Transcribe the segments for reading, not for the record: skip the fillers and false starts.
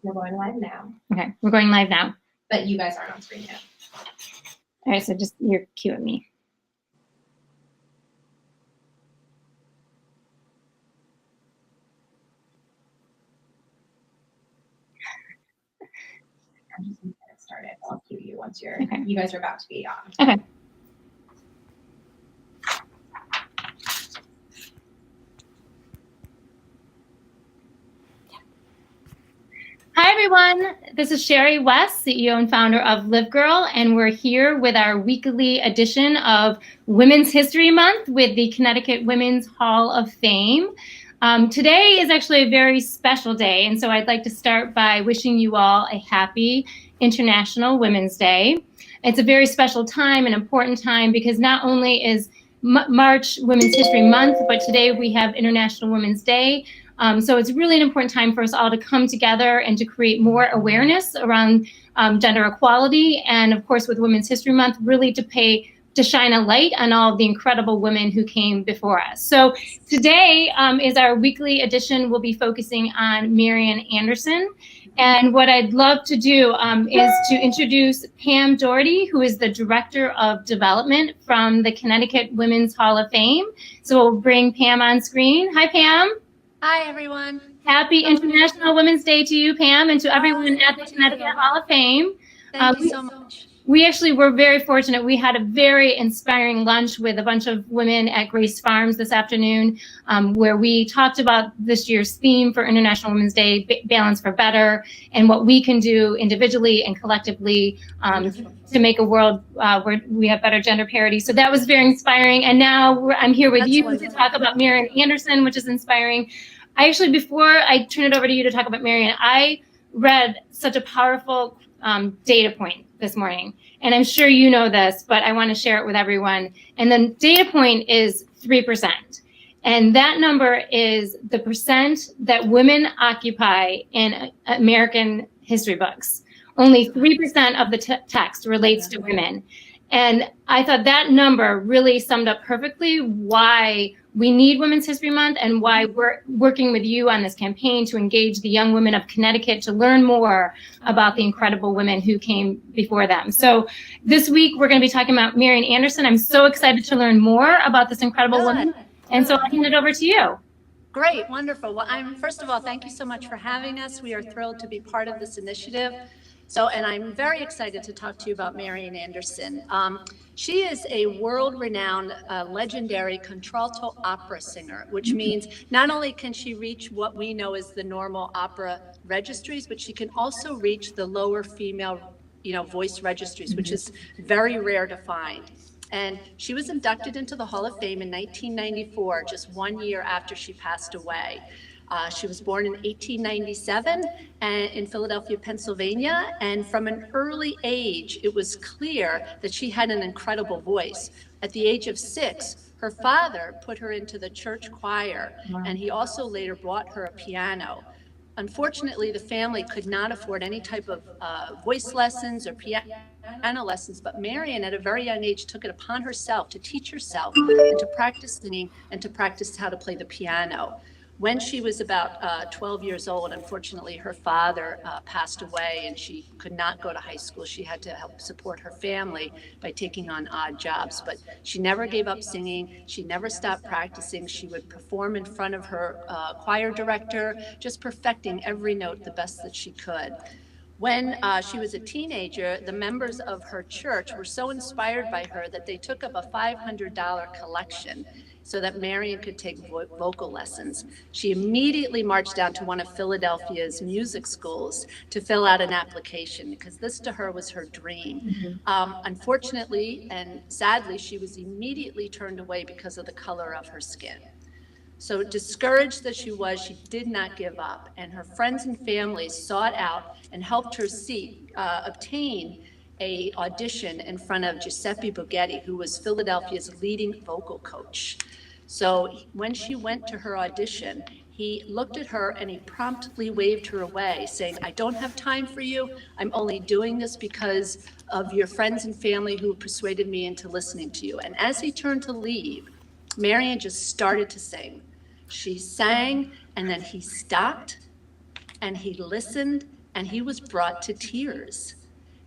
We're going live now. Okay, we're going live now. But you guys aren't on screen yet. All right, so just you're cueing me. I'm just going to get started. I'll cue you once you're. Okay. You guys are about to be on. Okay. Hi, everyone. This is Sherry West, CEO and founder of Live Girl, and we're here with our weekly edition of Women's History Month with the Connecticut Women's Hall of Fame. Today is actually a very special day, and so I'd like to start by wishing you all a happy International Women's Day. It's a very special time, an important time, because not only is March Women's History Month, but today we have International Women's Day. So it's really an important time for us all to come together and to create more awareness around gender equality. And of course, with Women's History Month, really to shine a light on all of the incredible women who came before us. So today is our weekly edition. We'll be focusing on Marian Anderson. And what I'd love to do is to introduce Pam Doherty, who is the Director of Development from the Connecticut Women's Hall of Fame. So we'll bring Pam on screen. Hi, Pam. Hi, everyone. Happy International Women's Day to you, Pam, and to everyone at the Connecticut Hall of Fame. Thank you so much. We actually were very fortunate. We had a very inspiring lunch with a bunch of women at Grace Farms this afternoon, where we talked about this year's theme for International Women's Day, Balance for Better, and what we can do individually and collectively to make a world where we have better gender parity. So that was very inspiring. And now I'm here with you to talk about Marian Anderson, which is inspiring. Before I turn it over to you to talk about Marian, I read such a powerful data point this morning. And I'm sure you know this, but I want to share it with everyone. And the data point is 3%. And that number is the percent that women occupy in American history books. Only 3% of the text relates to women. And I thought that number really summed up perfectly why we need Women's History Month and why we're working with you on this campaign to engage the young women of Connecticut to learn more about the incredible women who came before them. So this week, we're going to be talking about Marian Anderson. I'm so excited to learn more about this incredible woman. And so I'll hand it over to you. Great, wonderful. Well, first of all, thank you so much for having us. We are thrilled to be part of this initiative. And I'm very excited to talk to you about Marian Anderson. She is a world-renowned, legendary contralto opera singer, which means not only can she reach what we know as the normal opera registries, but she can also reach the lower female, voice registries, which is very rare to find. And she was inducted into the Hall of Fame in 1994, just 1 year after she passed away. She was born in 1897 in Philadelphia, Pennsylvania, and from an early age, it was clear that she had an incredible voice. At the age of 6, her father put her into the church choir, and he also later bought her a piano. Unfortunately, the family could not afford any type of voice lessons or piano lessons, but Marian, at a very young age, took it upon herself to teach herself and to practice singing and to practice how to play the piano. When she was about 12 years old, unfortunately, her father passed away and she could not go to high school. She had to help support her family by taking on odd jobs. But she never gave up singing. She never stopped practicing. She would perform in front of her choir director, just perfecting every note the best that she could. When she was a teenager, the members of her church were so inspired by her that they took up a $500 collection so that Marian could take vocal lessons. She immediately marched down to one of Philadelphia's music schools to fill out an application because this to her was her dream. Unfortunately and sadly, she was immediately turned away because of the color of her skin. So discouraged that she was, she did not give up, and her friends and family sought out and helped her obtain an audition in front of Giuseppe Buggetti, who was Philadelphia's leading vocal coach. So when she went to her audition, he looked at her and he promptly waved her away, saying, "I don't have time for you. I'm only doing this because of your friends and family who persuaded me into listening to you." And as he turned to leave, Marian just started to sing. She sang, and then he stopped, and he listened, and he was brought to tears.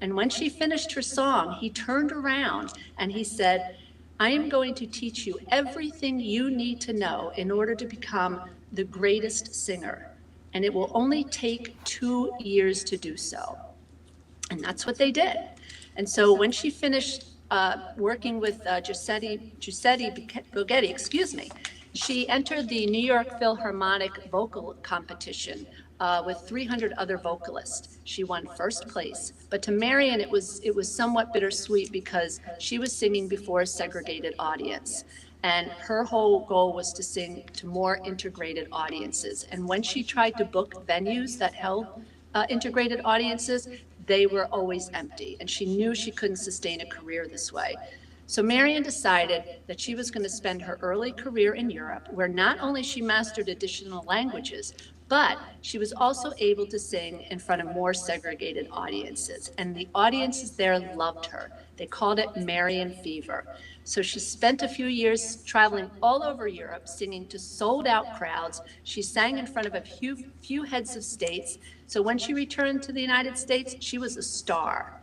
And when she finished her song, he turned around and he said, I am going to teach you everything you need to know in order to become the greatest singer. And it will only take 2 years to do so. And that's what they did. And so when she finished working with Giuseppe Buggetti, she entered the New York Philharmonic vocal competition with 300 other vocalists. She won first place. But to Marian, it was somewhat bittersweet because she was singing before a segregated audience. And her whole goal was to sing to more integrated audiences. And when she tried to book venues that held integrated audiences, they were always empty. And she knew she couldn't sustain a career this way. So Marian decided that she was going to spend her early career in Europe, where not only she mastered additional languages, but she was also able to sing in front of more segregated audiences. And the audiences there loved her. They called it Marian Fever. So she spent a few years traveling all over Europe, singing to sold-out crowds. She sang in front of a few heads of states. So when she returned to the United States, she was a star.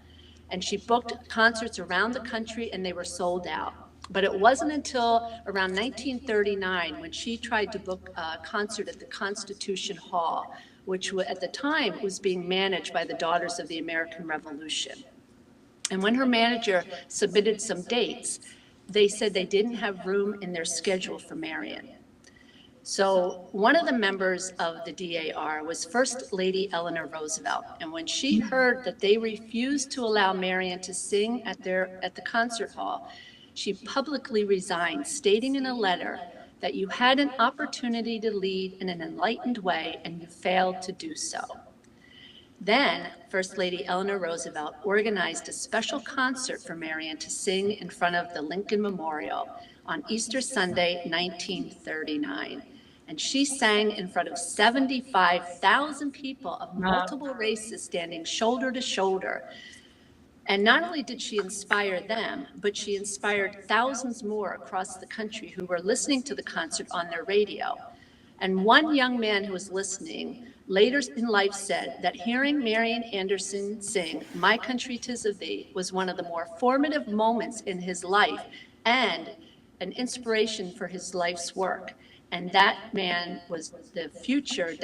And she booked concerts around the country, and they were sold out. But it wasn't until around 1939 when she tried to book a concert at the Constitution Hall, which at the time was being managed by the Daughters of the American Revolution. And when her manager submitted some dates, they said they didn't have room in their schedule for Marian. So one of the members of the DAR was First Lady Eleanor Roosevelt. And when she heard that they refused to allow Marian to sing at the concert hall, she publicly resigned, stating in a letter that you had an opportunity to lead in an enlightened way and you failed to do so. Then, First Lady Eleanor Roosevelt organized a special concert for Marian to sing in front of the Lincoln Memorial on Easter Sunday, 1939. And she sang in front of 75,000 people of multiple races standing shoulder to shoulder. And not only did she inspire them, but she inspired thousands more across the country who were listening to the concert on their radio. And one young man who was listening later in life said that hearing Marian Anderson sing "My Country 'Tis of Thee" was one of the more formative moments in his life and an inspiration for his life's work. And that man was the future Reverend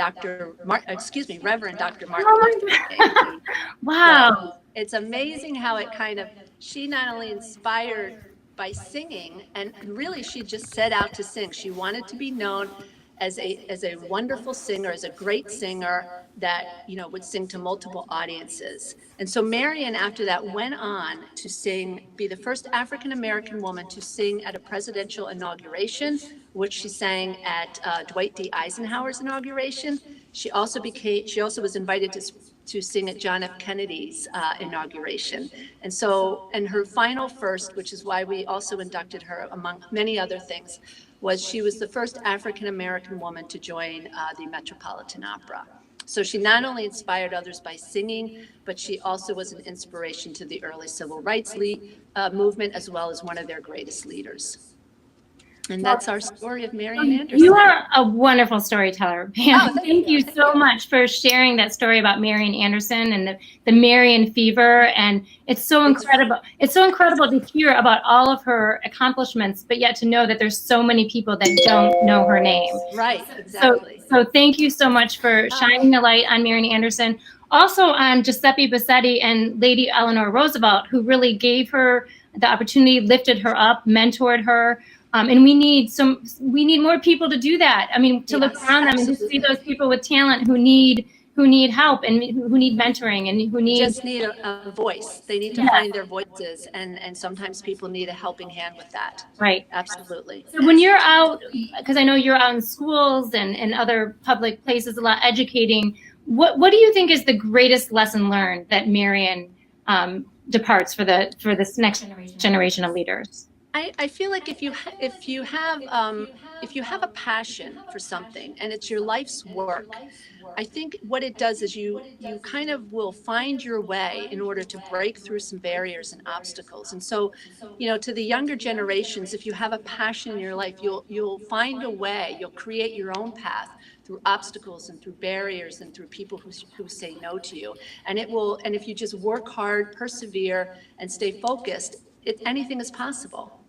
Dr. Martin Luther King. Wow. So it's amazing how it she not only inspired by singing, and really she just set out to sing. She wanted to be known as a wonderful singer, as a great singer that, would sing to multiple audiences. And so Marian, after that, went on to be the first African-American woman to sing at a presidential inauguration, which she sang at Dwight D. Eisenhower's inauguration. She also was invited to sing at John F. Kennedy's inauguration. And her final first, which is why we also inducted her, among many other things, was she was the first African-American woman to join the Metropolitan Opera. So she not only inspired others by singing, but she also was an inspiration to the early civil rights movement, as well as one of their greatest leaders. And that's our story of Marian Anderson. You are a wonderful storyteller, Pam. Oh, thank you so much for sharing that story about Marian Anderson and the Marian Fever. And it's so incredible. It's so incredible to hear about all of her accomplishments, but yet to know that there's so many people that don't know her name. Right, exactly. So thank you so much for shining a light on Marian Anderson. Also on Giuseppe Buggetti and Lady Eleanor Roosevelt, who really gave her the opportunity, lifted her up, mentored her. And we need more people to do that. I mean, to look around them and to see those people with talent who need help and who need mentoring and who just need a voice. They need to find their voices, and sometimes people need a helping hand with that. Right. Absolutely. So when you're out, because I know you're out in schools and other public places a lot educating, what do you think is the greatest lesson learned that Marian departs for this next generation of leaders? I feel like if you have a passion for something and it's your life's work, I think what it does is you kind of will find your way in order to break through some barriers and obstacles. And so, to the younger generations, if you have a passion in your life, you'll find a way, you'll create your own path through obstacles and through barriers and through people who say no to you. And it will, and if you just work hard, persevere, and stay focused, anything is possible.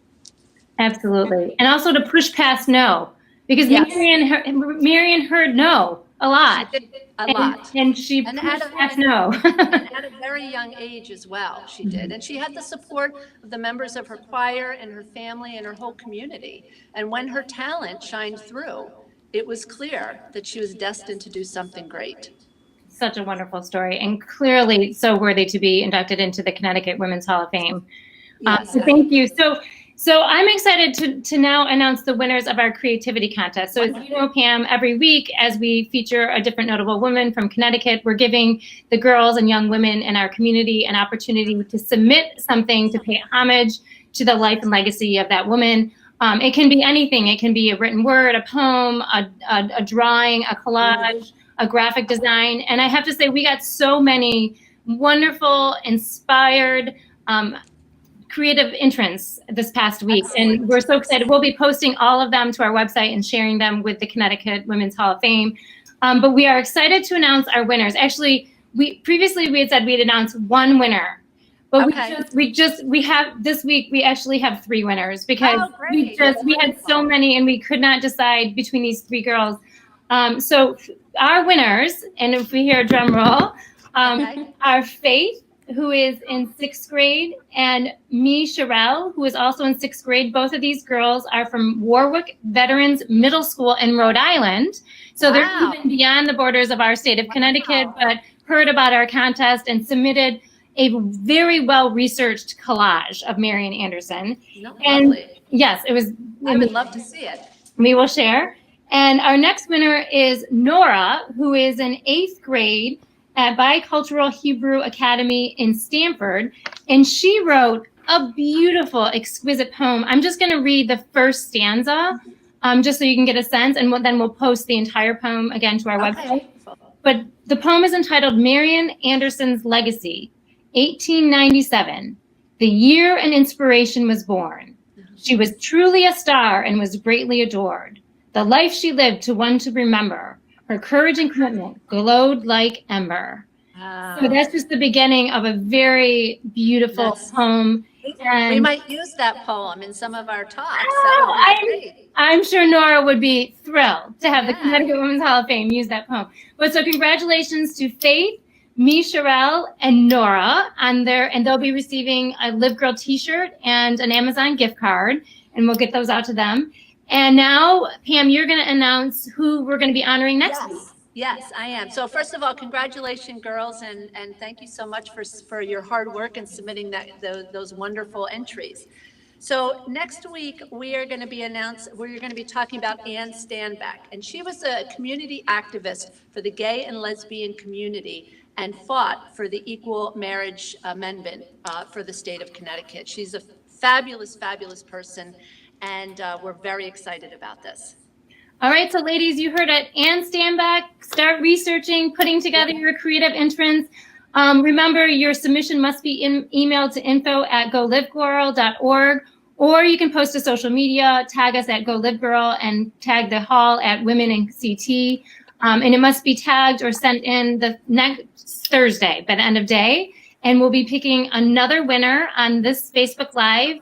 Absolutely. And also to push past no, because Yes. Marian heard no a lot. She did a lot. And she And pushed at a- past no. And at a very young age as well, she did. And she had the support of the members of her choir and her family and her whole community. And when her talent shined through, it was clear that she was destined to do something great. Such a wonderful story, and clearly so worthy to be inducted into the Connecticut Women's Hall of Fame. Yes. So thank you. So I'm excited to now announce the winners of our creativity contest. So as you know, Pam, every week as we feature a different notable woman from Connecticut, we're giving the girls and young women in our community an opportunity to submit something to pay homage to the life and legacy of that woman. It can be anything. It can be a written word, a poem, a drawing, a collage, a graphic design. And I have to say, we got so many wonderful, inspired, creative entrants this past week. Excellent. And we're so excited. We'll be posting all of them to our website and sharing them with the Connecticut Women's Hall of Fame. But we are excited to announce our winners. Actually, previously we had said we'd announce one winner. But Okay. we have this week, we actually have 3 winners because Oh, great. we had so many and we could not decide between these 3 girls. So our winners, and if we hear a drum roll, Okay. are Faith, who is in 6th grade, and Me Sherelle, who is also in 6th grade. Both of these girls are from Warwick Veterans Middle School in Rhode Island. So Wow. they're even beyond the borders of our state of Connecticut, but heard about our contest and submitted a very well-researched collage of Marian Anderson. No, And lovely. yes, it was. I would love to see it. We will share. And our next winner is Nora, who is in 8th grade at Bicultural Hebrew Academy in Stamford. And she wrote a beautiful, exquisite poem. I'm just going to read the first stanza, just so you can get a sense. And then we'll post the entire poem again to our website. But the poem is entitled Marian Anderson's Legacy, 1897. The year an inspiration was born. She was truly a star and was greatly adored. The life she lived to one to remember. Her courage and commitment glowed like ember. Wow. So that's just the beginning of a very beautiful Yes. poem. We And might use that poem in some of our talks. Oh, That would be great. I'm sure Nora would be thrilled to have the Yeah. Connecticut Women's Hall of Fame use that poem. But so congratulations to Faith, Me Sherelle, and Nora and they'll be receiving a Live Girl t-shirt and an Amazon gift card, and we'll get those out to them. And now, Pam, you're going to announce who we're going to be honoring next week. Yes, I am. So first of all, congratulations, girls, and thank you so much for your hard work and submitting those wonderful entries. So next week, we're going to be talking about Ann Stanback, and she was a community activist for the gay and lesbian community and fought for the equal marriage amendment for the state of Connecticut. She's a fabulous, fabulous person, and we're very excited about this. All right, so ladies, you heard it. Ann Stanback, start researching, putting together your creative entrants. Remember, your submission must be emailed to info@golivegirl.org, or you can post to social media, tag us at GoLiveGirl, and tag the hall at Women in CT. And it must be tagged or sent in the next Thursday by the end of day. And we'll be picking another winner on this Facebook Live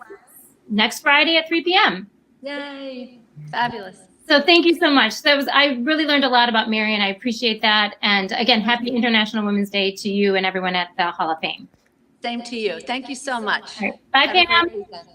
next Friday at 3 p.m. Yay, fabulous. So thank you so much. I really learned a lot about Marian. I appreciate that. And again, happy International Women's Day to you and everyone at the Hall of Fame. Same to you. Thank you so much. All right. Bye, Have a Pam. great weekend.